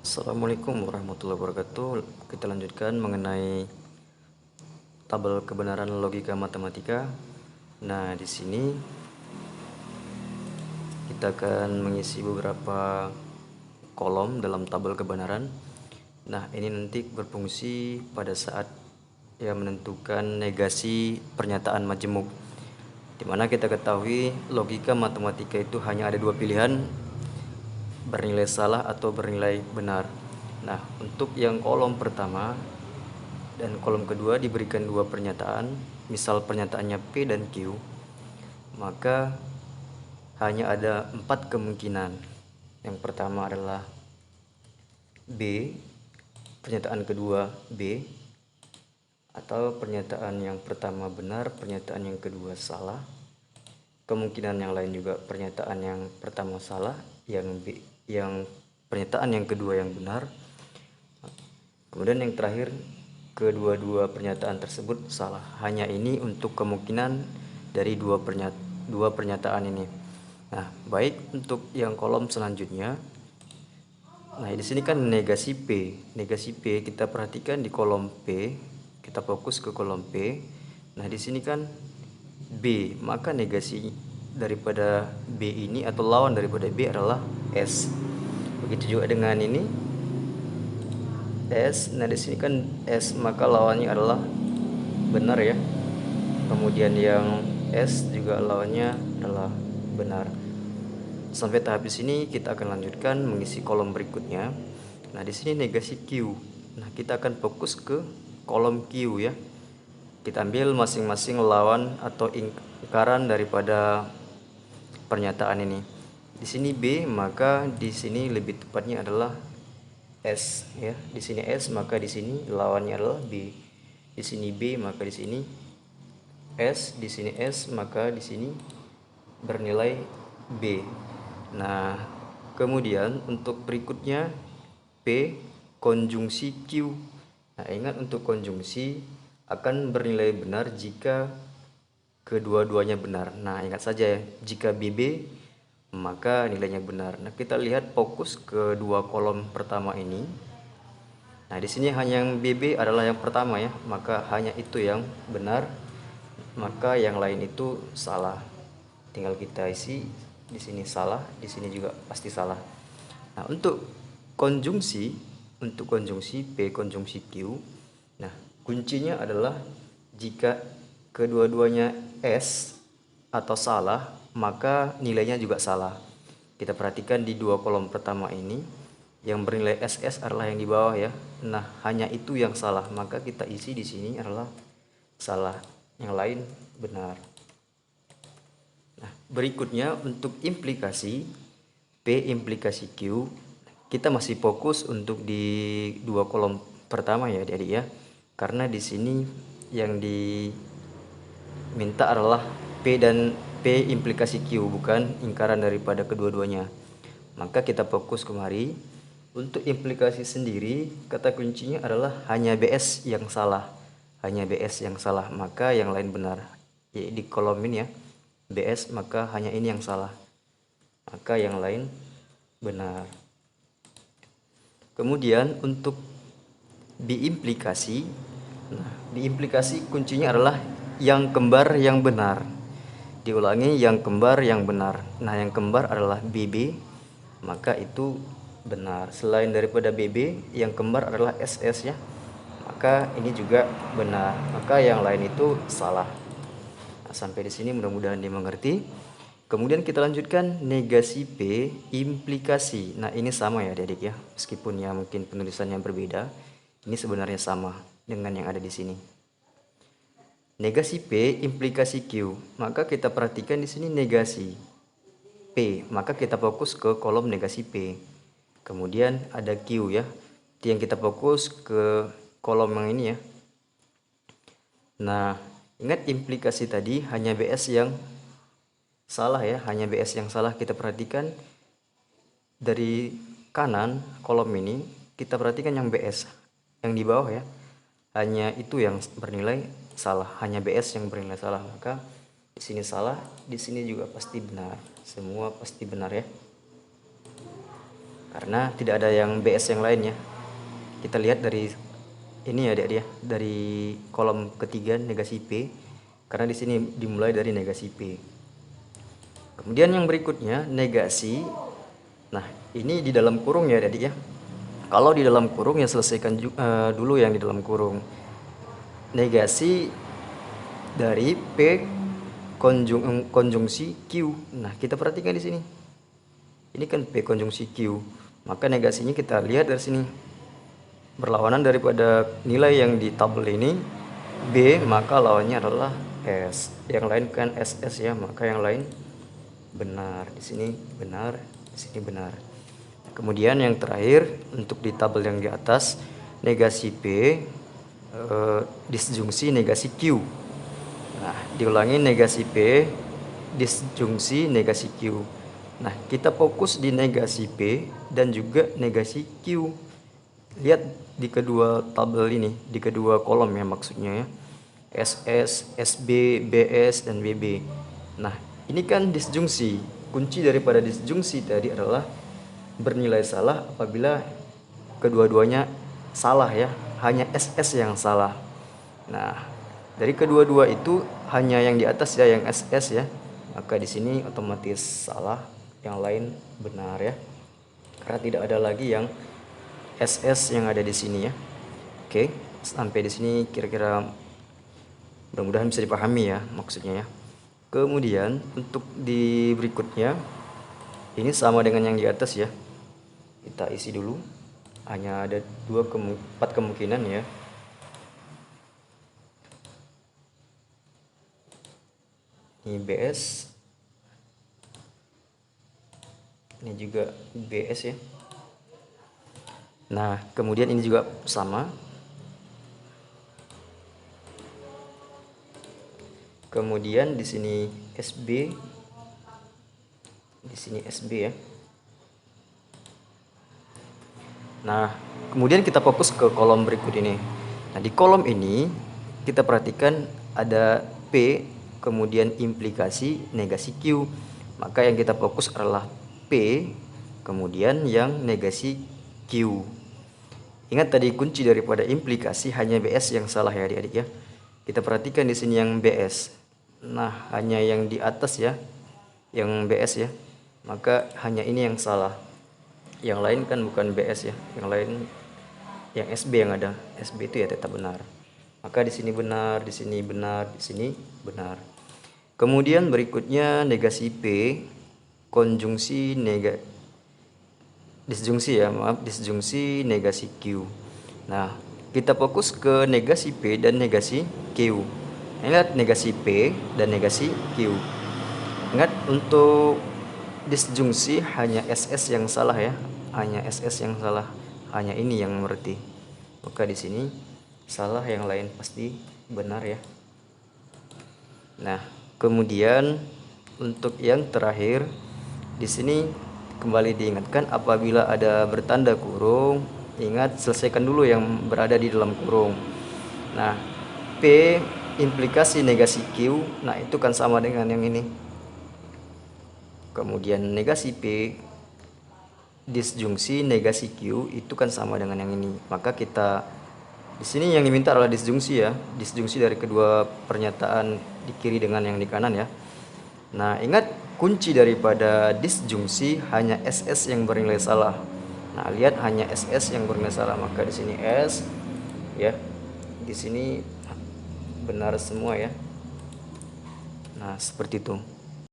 Assalamualaikum warahmatullahi wabarakatuh. Kita lanjutkan mengenai tabel kebenaran logika matematika. Nah, di sini kita akan mengisi beberapa kolom dalam tabel kebenaran. Nah, ini nanti berfungsi pada saat menentukan negasi pernyataan majemuk. Di mana kita ketahui logika matematika itu hanya ada dua pilihan, bernilai salah atau bernilai benar. Nah, untuk yang kolom pertama dan kolom kedua diberikan dua pernyataan, misal pernyataannya P dan Q, maka hanya ada 4 kemungkinan. Yang pertama adalah B, pernyataan kedua B, atau pernyataan yang pertama benar, pernyataan yang kedua salah. Kemungkinan yang lain juga pernyataan yang pertama salah, yang pernyataan yang kedua yang benar. Kemudian yang terakhir, kedua-dua pernyataan tersebut salah. Hanya ini untuk kemungkinan dari dua pernyataan ini. Nah, baik untuk yang kolom selanjutnya. Nah, di sini kan negasi P. Negasi P kita perhatikan di kolom P. Kita fokus ke kolom P. Nah, di sini kan B, maka negasi daripada B ini atau lawan daripada B adalah S. Begitu juga dengan ini S. Nah, di sini kan S, maka lawannya adalah benar ya. Kemudian yang S juga lawannya adalah benar. Sampai tahap di sini kita akan lanjutkan mengisi kolom berikutnya. Nah, di sini negasi Q. Nah, kita akan fokus ke kolom Q ya. Kita ambil masing-masing lawan atau ingkaran daripada pernyataan ini. Di sini B, maka di sini lebih tepatnya adalah S ya. Di sini S, maka di sini lawannya adalah B. Di sini B, maka di sini S, di sini S, maka di sini bernilai B. Nah, kemudian untuk berikutnya P konjungsi Q. Nah, ingat untuk konjungsi akan bernilai benar jika kedua-duanya benar. Nah, ingat saja ya, jika BB maka nilainya benar. Nah, kita lihat fokus ke dua kolom pertama ini. Nah, di sini hanya yang BB adalah yang pertama ya, maka hanya itu yang benar, maka yang lain itu salah. Tinggal kita isi di sini salah, di sini juga pasti salah. Nah, untuk konjungsi P konjungsi Q, nah kuncinya adalah jika kedua-duanya S atau salah, maka nilainya juga salah. Kita perhatikan di dua kolom pertama ini, yang bernilai SS adalah yang di bawah ya. Nah, hanya itu yang salah, maka kita isi di sini adalah salah, yang lain benar. Nah, berikutnya untuk implikasi P implikasi Q, kita masih fokus untuk di dua kolom pertama ya adik-adik ya. Karena di sini yang diminta adalah P dan P implikasi Q, bukan ingkaran daripada kedua-duanya. Maka kita fokus kemari. Untuk implikasi sendiri, kata kuncinya adalah hanya BS yang salah. Hanya BS yang salah, maka yang lain benar. Ya, di kolom ini ya, BS, maka hanya ini yang salah. Maka yang lain benar. Kemudian untuk diimplikasi, nah, diimplikasi kuncinya adalah yang kembar yang benar. Diulangi, yang kembar yang benar. Nah, yang kembar adalah BB, maka itu benar. Selain daripada BB, yang kembar adalah SS ya, maka ini juga benar. Maka yang lain itu salah. Nah, sampai di sini mudah-mudahan dimengerti. Kemudian kita lanjutkan negasi P implikasi. Nah, ini sama ya adik-adik ya, meskipun ya mungkin penulisannya berbeda, ini sebenarnya sama dengan yang ada di sini. Negasi P implikasi Q, maka kita perhatikan di sini negasi P, maka kita fokus ke kolom negasi P. Kemudian ada Q ya, yang kita fokus ke kolom yang ini ya. Nah, ingat implikasi tadi hanya BS yang salah ya, hanya BS yang salah. Kita perhatikan dari kanan kolom ini, kita perhatikan yang BS yang di bawah ya, hanya itu yang bernilai salah, hanya BS yang bernilai salah. Maka di sini salah, di sini juga pasti benar, semua pasti benar ya. karena tidak ada yang BS yang lainnya. Kita lihat dari ini ya adik-adik ya, dari kolom ketiga negasi P, karena di sini dimulai dari negasi P. Kemudian yang berikutnya negasi. Nah, ini di dalam kurung ya adik-adik ya. Kalau di dalam kurung ya selesaikan dulu yang di dalam kurung. Negasi dari P konjungsi Q. Nah, kita perhatikan di sini. Ini kan P konjungsi Q. Maka negasinya kita lihat dari sini. Berlawanan daripada nilai yang di tabel ini B, maka lawannya adalah S. Yang lain kan SS ya, maka yang lain benar. Di sini benar, di sini benar. Kemudian yang terakhir untuk di tabel yang di atas, negasi P disjungsi negasi Q. Nah, diulangi negasi P disjungsi negasi Q. Nah, kita fokus di negasi P dan juga negasi Q. Lihat di kedua tabel ini, di kedua kolom ya maksudnya ya. SS, SB, BS, dan BB. Nah, ini kan disjungsi. Kunci daripada disjungsi tadi adalah bernilai salah apabila kedua-duanya salah ya. Hanya SS yang salah. Nah, dari kedua-dua itu hanya yang di atas ya, yang SS ya. Maka di sini otomatis salah, yang lain benar ya. Karena tidak ada lagi yang SS yang ada di sini ya. Oke, sampai di sini kira-kira mudah-mudahan bisa dipahami ya maksudnya ya. Kemudian untuk di berikutnya ini sama dengan yang di atas ya. Kita isi dulu. Hanya ada 4 kemungkinan ya. Ini BS. Ini juga BS ya. Nah, kemudian ini juga sama. Kemudian di sini SB. Di sini SB ya. Nah, kemudian kita fokus ke kolom berikut ini. Nah, di kolom ini kita perhatikan ada P, kemudian implikasi negasi Q. Maka yang kita fokus adalah P, kemudian yang negasi Q. Ingat tadi kunci daripada implikasi hanya BS yang salah ya adik-adik ya. Kita perhatikan di sini yang BS. Nah, hanya yang di atas ya, yang BS ya. Maka hanya ini yang salah. Yang lain kan bukan BS ya. Yang lain yang SB yang ada. SB itu ya tetap benar. Maka di sini benar, di sini benar, di sini benar. Kemudian berikutnya negasi P konjungsi disjungsi negasi Q. Nah, kita fokus ke negasi P dan negasi Q. Ingat negasi P dan negasi Q. Ingat untuk disjungsi hanya SS yang salah ya. Hanya SS yang salah. Hanya ini yang mengerti. Maka di sini salah, yang lain pasti benar ya. Nah, kemudian untuk yang terakhir di sini kembali diingatkan apabila ada bertanda kurung, ingat selesaikan dulu yang berada di dalam kurung. Nah, P implikasi negasi Q, nah itu kan sama dengan yang ini. Kemudian negasi P disjungsi negasi Q itu kan sama dengan yang ini. Maka kita di sini yang diminta adalah disjungsi ya, disjungsi dari kedua pernyataan di kiri dengan yang di kanan ya. Nah, ingat kunci daripada disjungsi hanya SS yang bernilai salah. Nah, lihat hanya SS yang bernilai salah, maka di sini S ya. Di sini benar semua ya. Nah, seperti itu.